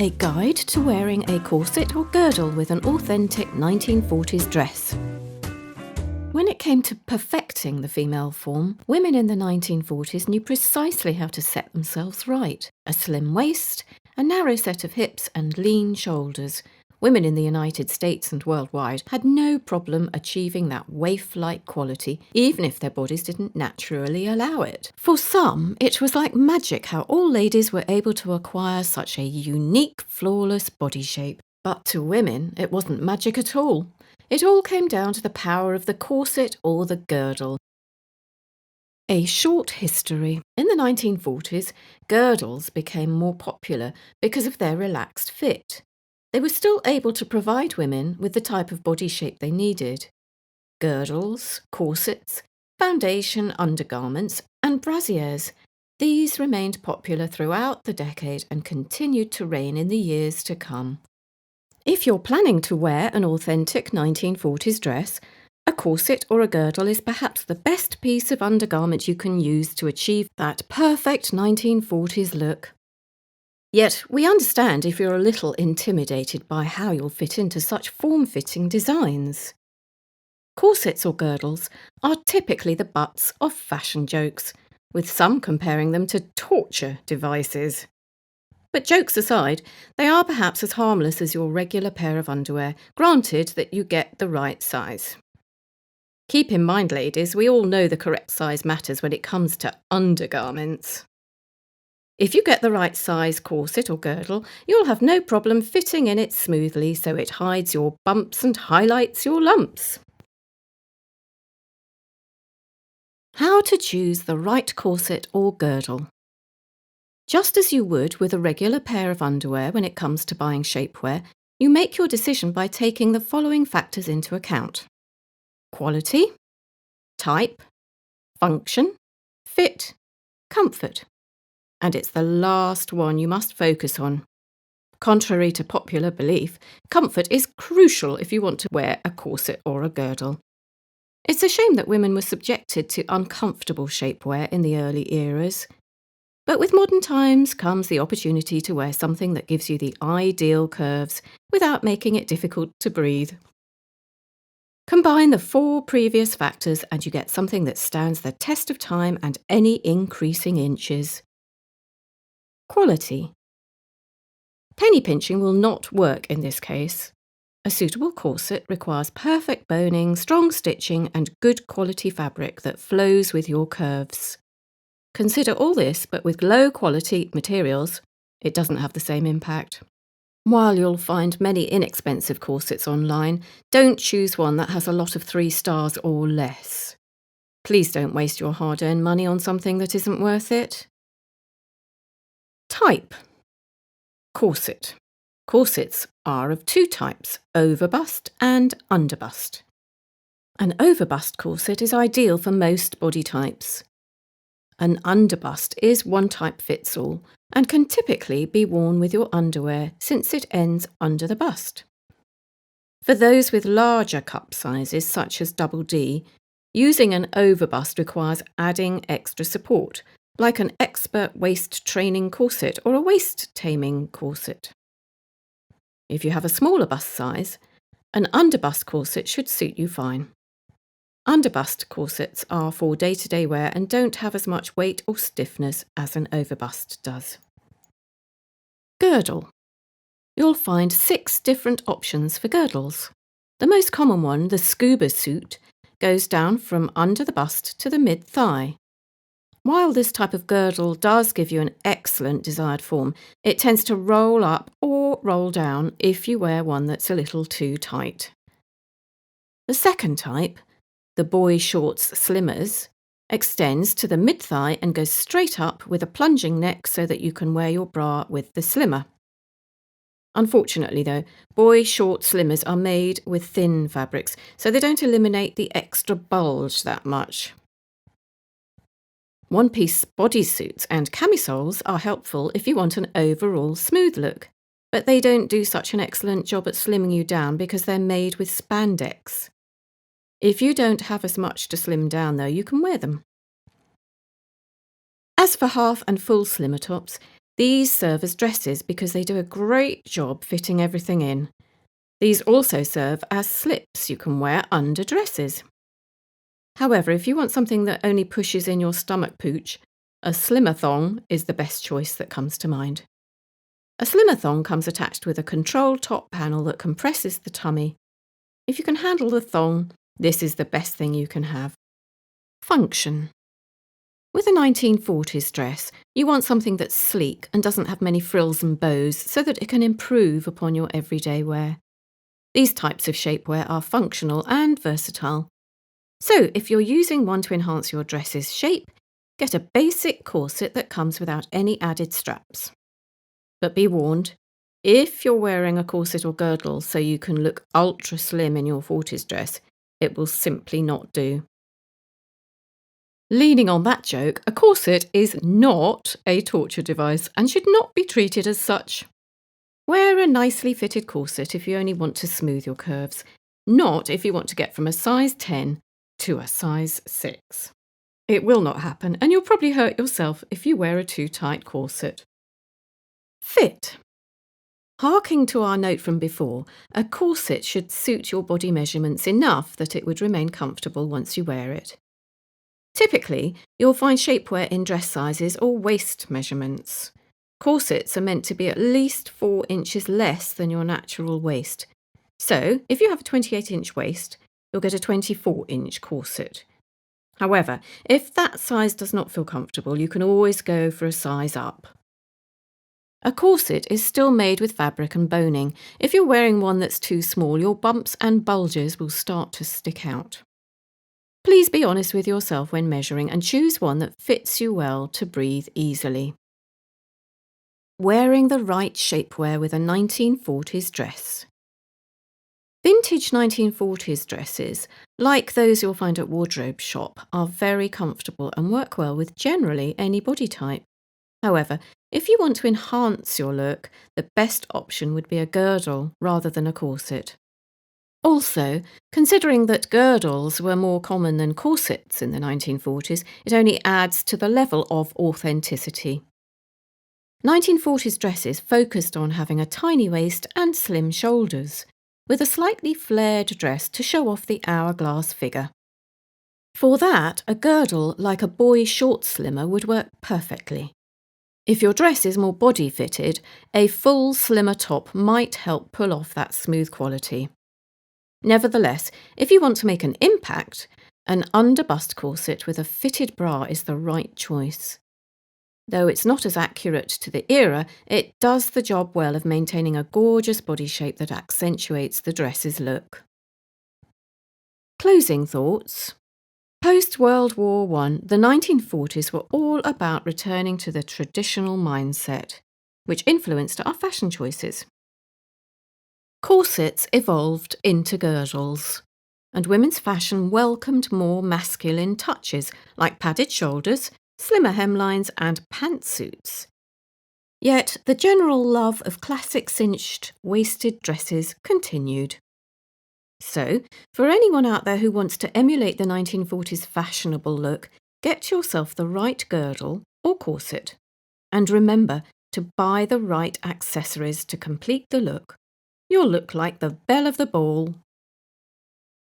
A guide to wearing a corset or girdle with an authentic 1940s dress. When it came to perfecting the female form, women in the 1940s knew precisely how to set themselves right. A slim waist, a narrow set of hips and lean shoulders. Women in the United States and worldwide had no problem achieving that waif-like quality, even if their bodies didn't naturally allow it. For some, it was like magic how all ladies were able to acquire such a unique, flawless body shape. But to women, it wasn't magic at all. It all came down to the power of the corset or the girdle. A short history. In the 1940s, girdles became more popular because of their relaxed fit. They were still able to provide women with the type of body shape they needed. Girdles, corsets, foundation undergarments, and brassieres. These remained popular throughout the decade and continued to reign in the years to come. If you're planning to wear an authentic 1940s dress, a corset or a girdle is perhaps the best piece of undergarment you can use to achieve that perfect 1940s look. Yet, we understand if you're a little intimidated by how you'll fit into such form-fitting designs. Corsets or girdles are typically the butts of fashion jokes, with some comparing them to torture devices. But jokes aside, they are perhaps as harmless as your regular pair of underwear, granted that you get the right size. Keep in mind, ladies, we all know the correct size matters when it comes to undergarments. If you get the right size corset or girdle, you'll have no problem fitting in it smoothly so it hides your bumps and highlights your lumps. How to choose the right corset or girdle. Just as you would with a regular pair of underwear when it comes to buying shapewear, you make your decision by taking the following factors into account: quality, type, function, fit, comfort. And it's the last one you must focus on. Contrary to popular belief, comfort is crucial if you want to wear a corset or a girdle. It's a shame that women were subjected to uncomfortable shapewear in the early eras. But with modern times comes the opportunity to wear something that gives you the ideal curves without making it difficult to breathe. Combine the 4 previous factors and you get something that stands the test of time and any increasing inches. Quality. Penny pinching will not work in this case. A suitable corset requires perfect boning, strong stitching, and good quality fabric that flows with your curves. Consider all this, but with low quality materials, it doesn't have the same impact. While you'll find many inexpensive corsets online, don't choose one that has a lot of 3 stars or less. Please don't waste your hard-earned money on something that isn't worth it. Type. Corset. Corsets are of 2 types, overbust and underbust. An overbust corset is ideal for most body types. An underbust is one type fits all and can typically be worn with your underwear since it ends under the bust. For those with larger cup sizes such as double D, using an overbust requires adding extra support, like an expert waist training corset or a waist taming corset. If you have a smaller bust size, an underbust corset should suit you fine. Underbust corsets are for day-to-day wear and don't have as much weight or stiffness as an overbust does. Girdle. You'll find 6 different options for girdles. The most common one, the scuba suit, goes down from under the bust to the mid-thigh. While this type of girdle does give you an excellent desired form, it tends to roll up or roll down if you wear one that's a little too tight. The second type, the boy shorts slimmers, extends to the mid-thigh and goes straight up with a plunging neck so that you can wear your bra with the slimmer. Unfortunately though, boy short slimmers are made with thin fabrics, so they don't eliminate the extra bulge that much. One-piece bodysuits and camisoles are helpful if you want an overall smooth look, but they don't do such an excellent job at slimming you down because they're made with spandex. If you don't have as much to slim down though, you can wear them. As for half and full slimmer tops, These serve as dresses because they do a great job fitting everything in. These also serve as slips you can wear under dresses. However, if you want something that only pushes in your stomach pooch, a slimmer thong is the best choice that comes to mind. A slimmer thong comes attached with a control top panel that compresses the tummy. If you can handle the thong, this is the best thing you can have. Function. With a 1940s dress, you want something that's sleek and doesn't have many frills and bows so that it can improve upon your everyday wear. These types of shapewear are functional and versatile. So, if you're using one to enhance your dress's shape, get a basic corset that comes without any added straps. But be warned, if you're wearing a corset or girdle so you can look ultra slim in your 40s dress, it will simply not do. Leaning on that joke, a corset is not a torture device and should not be treated as such. Wear a nicely fitted corset if you only want to smooth your curves, not if you want to get from a size 10 to a size 6. It will not happen, and you'll probably hurt yourself if you wear a too tight corset. Fit. Harking to our note from before, a corset should suit your body measurements enough that it would remain comfortable once you wear it. Typically, you'll find shapewear in dress sizes or waist measurements. Corsets are meant to be at least 4 inches less than your natural waist. So, if you have a 28-inch waist, you'll get a 24-inch corset. However, if that size does not feel comfortable, you can always go for a size up. A corset is still made with fabric and boning. If you're wearing one that's too small, your bumps and bulges will start to stick out. Please be honest with yourself when measuring and choose one that fits you well to breathe easily. Wearing the right shapewear with a 1940s dress. Vintage 1940s dresses, like those you'll find at Wardrobe Shop, are very comfortable and work well with generally any body type. However, if you want to enhance your look, the best option would be a girdle rather than a corset. Also, considering that girdles were more common than corsets in the 1940s, it only adds to the level of authenticity. 1940s dresses focused on having a tiny waist and slim shoulders, with a slightly flared dress to show off the hourglass figure. For that, a girdle like a boy short slimmer would work perfectly. If your dress is more body-fitted, a full slimmer top might help pull off that smooth quality. Nevertheless, if you want to make an impact, an under-bust corset with a fitted bra is the right choice. Though it's not as accurate to the era, it does the job well of maintaining a gorgeous body shape that accentuates the dress's look. Closing thoughts. Post-World War I, the 1940s were all about returning to the traditional mindset, which influenced our fashion choices. Corsets evolved into girdles, and women's fashion welcomed more masculine touches like padded shoulders, slimmer hemlines and pantsuits. Yet the general love of classic cinched, waisted dresses continued. So, for anyone out there who wants to emulate the 1940s fashionable look, get yourself the right girdle or corset. And remember to buy the right accessories to complete the look. You'll look like the belle of the ball